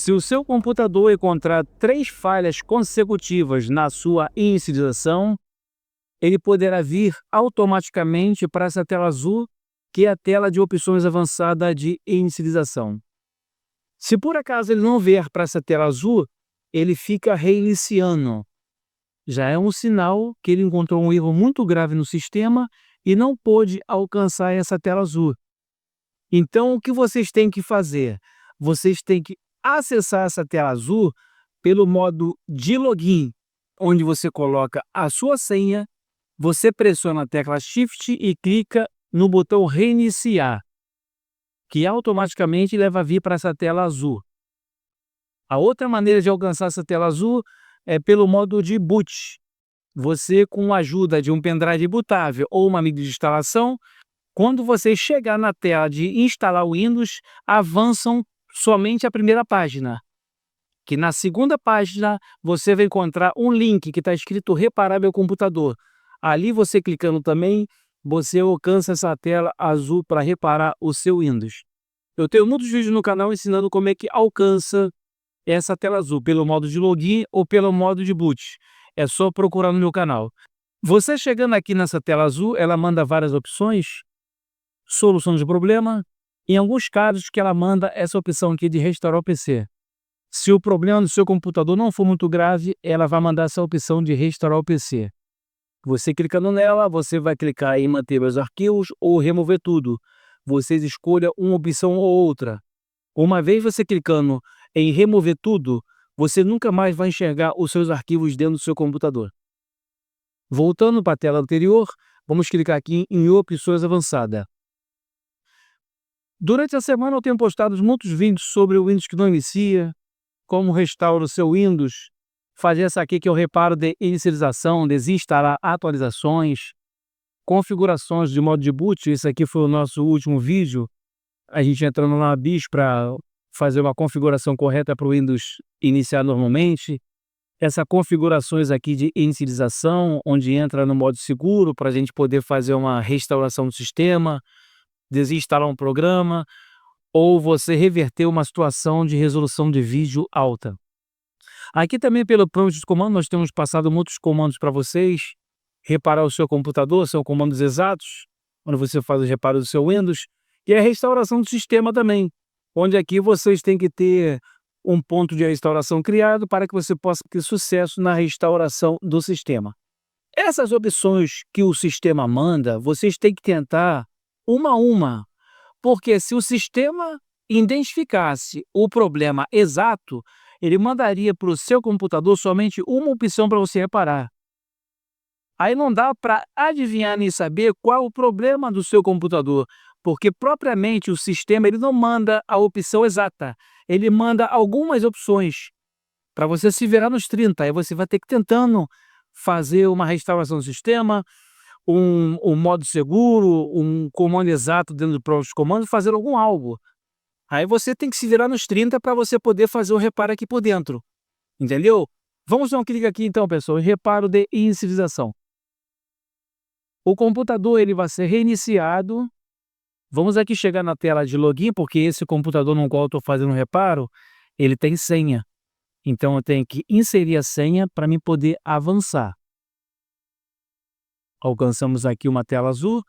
Se o seu computador encontrar 3 falhas consecutivas na sua inicialização, ele poderá vir automaticamente para essa tela azul, que é a tela de opções avançada de inicialização. Se por acaso ele não vier para essa tela azul, ele fica reiniciando. Já é um sinal que ele encontrou um erro muito grave no sistema e não pôde alcançar essa tela azul. Então, o que vocês têm que fazer? Vocês têm que acessar essa tela azul pelo modo de login, onde você coloca a sua senha, você pressiona a tecla Shift e clica no botão reiniciar, que automaticamente leva a vir para essa tela azul. A outra maneira de alcançar essa tela azul é pelo modo de boot. Você, com a ajuda de um pendrive bootável ou uma mídia de instalação, quando você chegar na tela de instalar o Windows, avançam somente a primeira página. Que na segunda página você vai encontrar um link que está escrito reparar meu computador. Ali você clicando também, você alcança essa tela azul para reparar o seu Windows. Eu tenho muitos vídeos no canal ensinando como é que alcança essa tela azul, pelo modo de login ou pelo modo de boot. É só procurar no meu canal. Você chegando aqui nessa tela azul, ela manda várias opções, solução de problema, em alguns casos que ela manda essa opção aqui de restaurar o PC. Se o problema do seu computador não for muito grave, ela vai mandar essa opção de restaurar o PC. Você clicando nela, você vai clicar em manter meus arquivos ou remover tudo. Vocês escolham uma opção ou outra. Uma vez você clicando em remover tudo, você nunca mais vai enxergar os seus arquivos dentro do seu computador. Voltando para a tela anterior, vamos clicar aqui em opções avançadas. Durante a semana eu tenho postado muitos vídeos sobre o Windows que não inicia, como restaurar o seu Windows, fazer essa aqui que é o reparo de inicialização, desinstalar atualizações, configurações de modo de boot. Esse aqui foi o nosso último vídeo, a gente entrando na BIOS para fazer uma configuração correta para o Windows iniciar normalmente. Essas configurações aqui de inicialização, onde entra no modo seguro para a gente poder fazer uma restauração do sistema, desinstalar um programa, ou você reverter uma situação de resolução de vídeo alta. Aqui também pelo prompt de comando nós temos passado muitos comandos para vocês. Reparar o seu computador, são comandos exatos, onde você faz o reparo do seu Windows, e a restauração do sistema também, onde aqui vocês têm que ter um ponto de restauração criado para que você possa ter sucesso na restauração do sistema. Essas opções que o sistema manda, vocês têm que tentar uma a uma, porque se o sistema identificasse o problema exato, ele mandaria para o seu computador somente uma opção para você reparar. Aí não dá para adivinhar nem saber qual o problema do seu computador, porque propriamente o sistema ele não manda a opção exata, ele manda algumas opções para você se virar nos 30. Aí você vai ter que tentando fazer uma restauração do sistema, um modo seguro, um comando exato dentro do próprio comando, fazer algo. Aí você tem que se virar nos 30 para você poder fazer o reparo aqui por dentro, entendeu? Vamos dar um clique aqui então, pessoal, em reparo de inicialização. O computador ele vai ser reiniciado. Vamos aqui chegar na tela de login, porque esse computador no qual eu estou fazendo o reparo, ele tem senha. Então eu tenho que inserir a senha para mim poder avançar. Alcançamos aqui uma tela azul,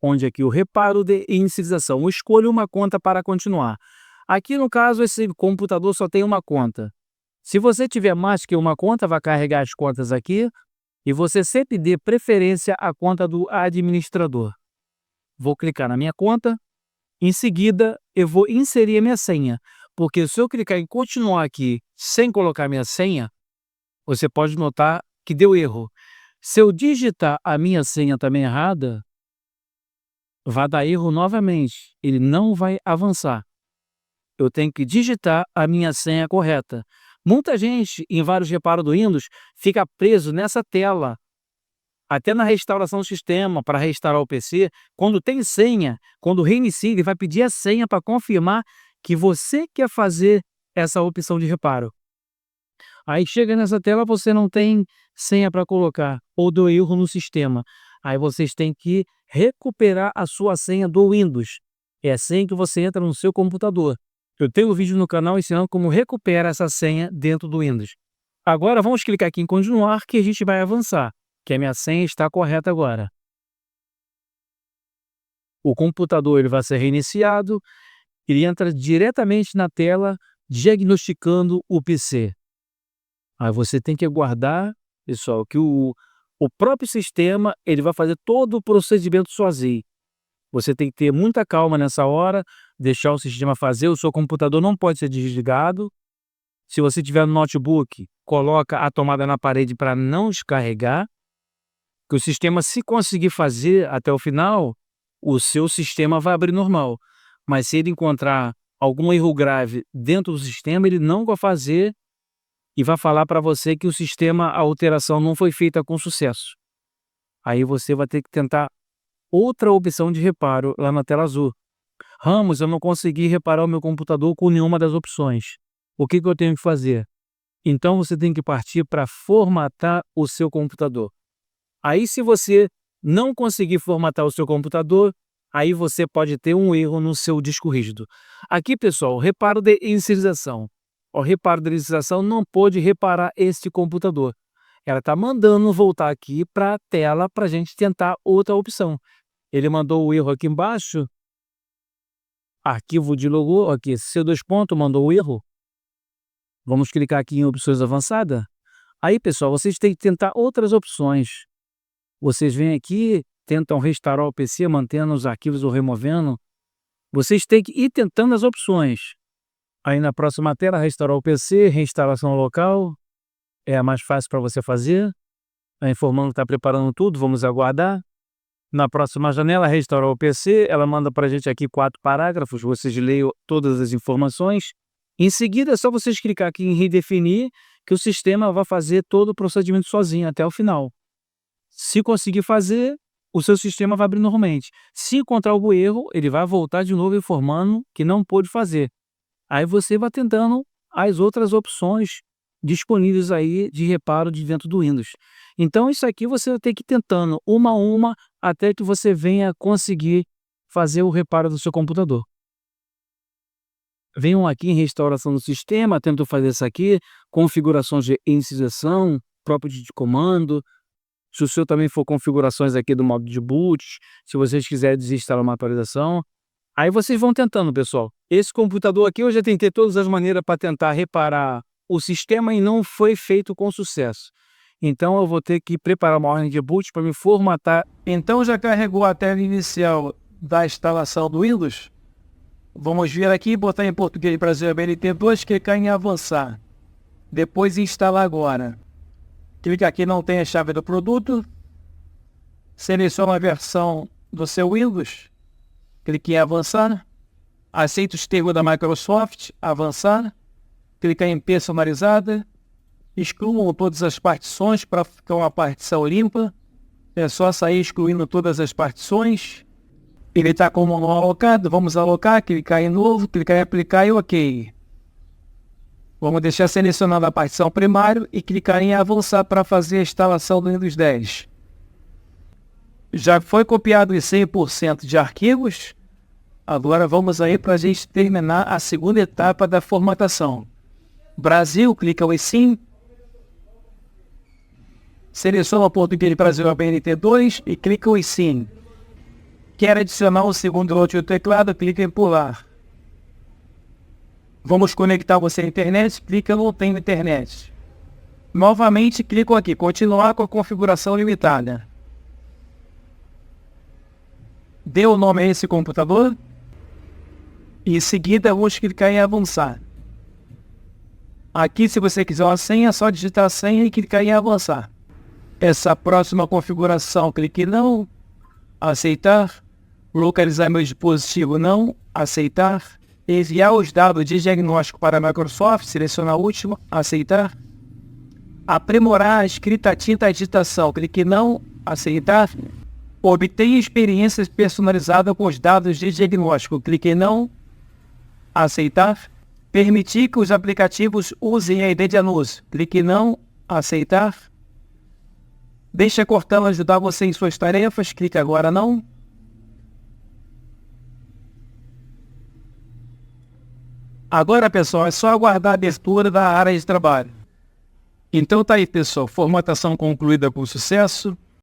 onde aqui o reparo de inicialização. Eu escolho uma conta para continuar. Aqui no caso esse computador só tem uma conta. Se você tiver mais que uma conta, vai carregar as contas aqui e você sempre dê preferência à conta do administrador. Vou clicar na minha conta, em seguida eu vou inserir a minha senha, porque se eu clicar em continuar aqui sem colocar minha senha, você pode notar que deu erro. Se eu digitar a minha senha também errada, vai dar erro novamente, ele não vai avançar. Eu tenho que digitar a minha senha correta. Muita gente, em vários reparos do Windows, fica preso nessa tela. Até na restauração do sistema, para restaurar o PC, quando tem senha, quando reinicia, ele vai pedir a senha para confirmar que você quer fazer essa opção de reparo. Aí chega nessa tela, você não tem senha para colocar, ou deu erro no sistema. Aí vocês têm que recuperar a sua senha do Windows. É a senha que você entra no seu computador. Eu tenho um vídeo no canal ensinando como recuperar essa senha dentro do Windows. Agora vamos clicar aqui em continuar que a gente vai avançar, que a minha senha está correta agora. O computador ele vai ser reiniciado, ele entra diretamente na tela diagnosticando o PC. Aí você tem que aguardar, pessoal, que o próprio sistema ele vai fazer todo o procedimento sozinho. Você tem que ter muita calma nessa hora, deixar o sistema fazer, o seu computador não pode ser desligado. Se você tiver no notebook, coloca a tomada na parede para não descarregar, que o sistema, se conseguir fazer até o final, o seu sistema vai abrir normal. Mas se ele encontrar algum erro grave dentro do sistema, ele não vai fazer e vai falar para você que o sistema, a alteração não foi feita com sucesso. Aí você vai ter que tentar outra opção de reparo lá na tela azul. Ramos, eu não consegui reparar o meu computador com nenhuma das opções. O que eu tenho que fazer? Então você tem que partir para formatar o seu computador. Aí se você não conseguir formatar o seu computador, aí você pode ter um erro no seu disco rígido. Aqui, pessoal, reparo de inicialização. O reparo de inicialização não pôde reparar este computador. Ela está mandando voltar aqui para a tela para a gente tentar outra opção. Ele mandou o erro aqui embaixo. Arquivo de logo, aqui, C2 ponto, mandou o erro. Vamos clicar aqui em opções avançadas. Aí, pessoal, vocês têm que tentar outras opções. Vocês vêm aqui, tentam restaurar o PC, mantendo os arquivos ou removendo. Vocês têm que ir tentando as opções. Aí na próxima tela, restaurar o PC, reinstalação local. É a mais fácil para você fazer. A informando que está preparando tudo, vamos aguardar. Na próxima janela, restaurar o PC, ela manda para a gente aqui 4 parágrafos, vocês leiam todas as informações. Em seguida, é só vocês clicar aqui em redefinir, que o sistema vai fazer todo o procedimento sozinho até o final. Se conseguir fazer, o seu sistema vai abrir normalmente. Se encontrar algum erro, ele vai voltar de novo informando que não pôde fazer. Aí você vai tentando as outras opções disponíveis aí de reparo de dentro do Windows. Então isso aqui você vai ter que ir tentando uma a uma até que você venha conseguir fazer o reparo do seu computador. Venham aqui em restauração do sistema, tentam fazer isso aqui, configurações de inicialização, próprio de comando. Se o seu também for configurações aqui do modo de boot, se vocês quiserem desinstalar uma atualização, aí vocês vão tentando, pessoal. Esse computador aqui eu já tentei todas as maneiras para tentar reparar o sistema e não foi feito com sucesso. Então eu vou ter que preparar uma ordem de boot para me formatar. Então já carregou a tela inicial da instalação do Windows? Vamos vir aqui, botar em português Brasil BNT2, clicar em avançar. Depois instalar agora. Clica aqui, não tem a chave do produto. Seleciona a versão do seu Windows. Clique em avançar. Aceita os termos da Microsoft, avançar. Clica em personalizada. Excluam todas as partições para ficar uma partição limpa. É só sair excluindo todas as partições. Ele está como não alocado, vamos alocar, clicar em novo, clicar em aplicar e OK. Vamos deixar selecionada a partição primário e clicar em avançar para fazer a instalação do Windows 10. Já foi copiado os 100% de arquivos. Agora vamos aí para a gente terminar a segunda etapa da formatação. Brasil, clica em sim. Seleciona o português de Brasil BNT2 e clica em sim. Quer adicionar o segundo lote do teclado, clica em pular. Vamos conectar você à internet, clica no Tenho internet. Novamente clico aqui, continuar com a configuração limitada. Dê o nome a esse computador. E em seguida vamos clicar em avançar. Aqui se você quiser uma senha, é só digitar a senha e clicar em avançar. Essa próxima configuração, clique em não, aceitar. Localizar meu dispositivo, não, aceitar. Enviar os dados de diagnóstico para a Microsoft, selecionar o último, aceitar. Aprimorar a escrita tinta e digitação, clique em não, aceitar. Obtenha experiências personalizadas com os dados de diagnóstico, clique em não, aceitar. Permitir que os aplicativos usem a ID de anúncio, clique em não, aceitar. Deixe a Cortana ajudar você em suas tarefas, clique agora não. Agora, pessoal, é só aguardar a abertura da área de trabalho. Então tá aí, pessoal, formatação concluída com sucesso.